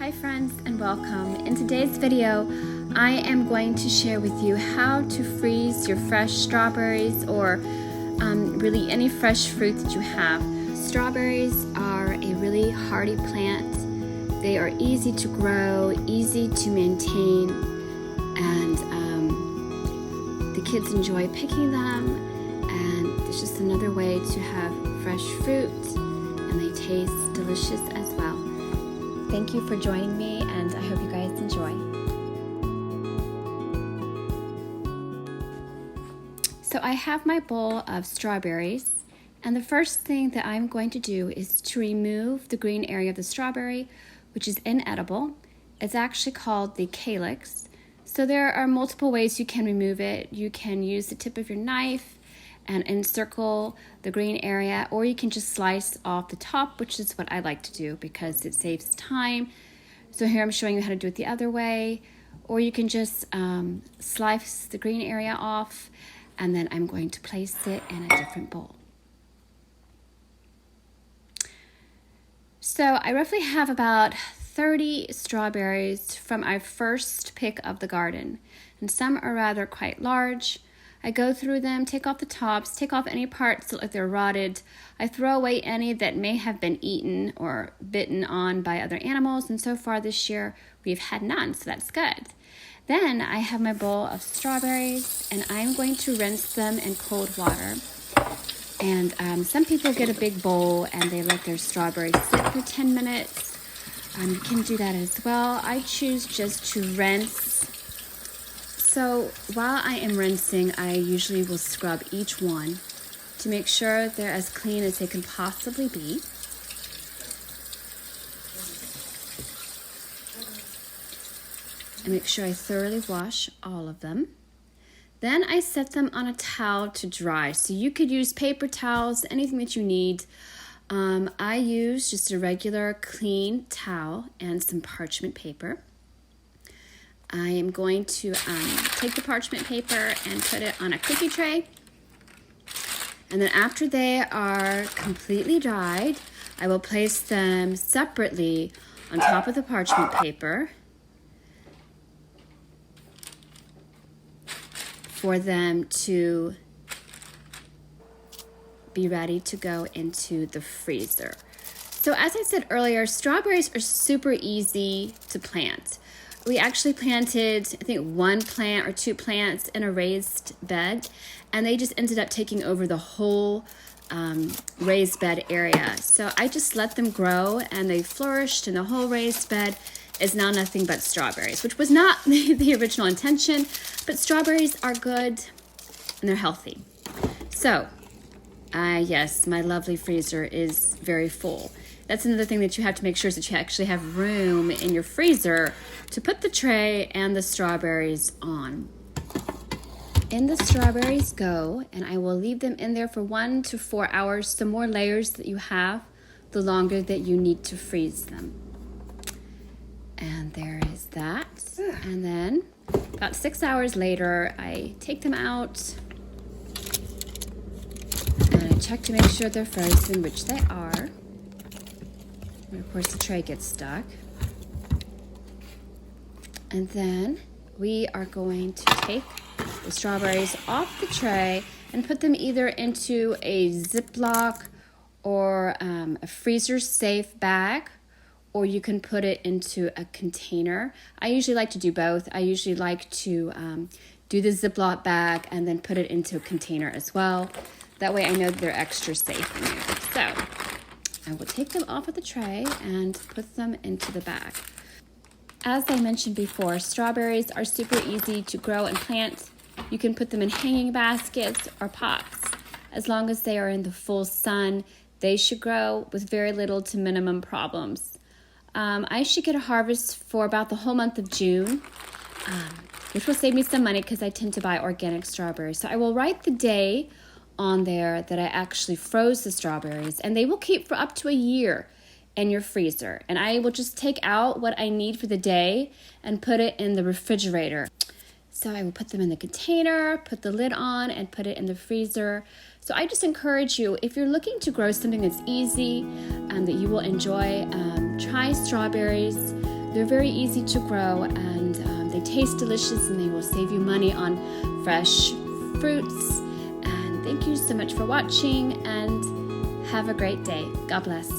Hi friends and welcome. In today's video, I am going to share with you how to freeze your fresh strawberries or really any fresh fruit that you have. Strawberries are a really hardy plant. They are easy to grow, easy to maintain, and the kids enjoy picking them, and it's just another way to have fresh fruit, and they taste delicious as well. Thank you for joining me, and I hope you guys enjoy. So I have my bowl of strawberries, and the first thing that I'm going to do is to remove the green area of the strawberry, which is inedible. It's actually called the calyx. So there are multiple ways you can remove it. You can use the tip of your knife and encircle the green area, or you can just slice off the top, which is what I like to do because it saves time. So here I'm showing you how to do it the other way, or you can just slice the green area off, and then I'm going to place it in a different bowl. So I roughly have about 30 strawberries from our first pick of the garden, and some are rather quite large. I go through them, take off the tops, take off any parts that look like they're rotted. I throw away any that may have been eaten or bitten on by other animals, and so far this year we've had none, so that's good. Then I have my bowl of strawberries, and I'm going to rinse them in cold water. And some people get a big bowl and they let their strawberries sit for 10 minutes. You can do that as well. I choose just to rinse. So while I am rinsing, I usually will scrub each one to make sure they're as clean as they can possibly be. And make sure I thoroughly wash all of them. Then I set them on a towel to dry. So you could use paper towels, anything that you need. I use just a regular clean towel and some parchment paper. I am going to take the parchment paper and put it on a cookie tray. And then after they are completely dried, I will place them separately on top of the parchment paper for them to be ready to go into the freezer. So as I said earlier, strawberries are super easy to plant. We actually planted, I think, one plant or two plants in a raised bed, and they just ended up taking over the whole raised bed area. So I just let them grow, and they flourished, and the whole raised bed is now nothing but strawberries, which was not the original intention, but strawberries are good, and they're healthy. So, yes, my lovely freezer is very full. That's another thing that you have to make sure is that you actually have room in your freezer to put the tray and the strawberries on. In the strawberries go, and I will leave them in there for 1 to 4 hours. The more layers that you have, the longer that you need to freeze them. And there is that. And then about 6 hours later, I take them out and I check to make sure they're frozen, which they are. And of course the tray gets stuck. And then we are going to take the strawberries off the tray and put them either into a Ziploc or a freezer safe bag, or you can put it into a container. I usually like to do both. I usually like to do the Ziploc bag and then put it into a container as well. That way I know that they're extra safe in there. So I will take them off of the tray and put them into the bag. As I mentioned before, strawberries are super easy to grow and plant. You can put them in hanging baskets or pots. As long as they are in the full sun, they should grow with very little to minimum problems. I should get a harvest for about the whole month of June, which will save me some money because I tend to buy organic strawberries. So I will write the day on there that I actually froze the strawberries, and they will keep for up to a year in your freezer. And I will just take out what I need for the day and put it in the refrigerator. So I will put them in the container, put the lid on, and put it in the freezer. So I just encourage you, if you're looking to grow something that's easy, that you will enjoy, try strawberries. They're very easy to grow, and they taste delicious, and they will save you money on fresh fruits. And thank you so much for watching, and have a great day. God bless.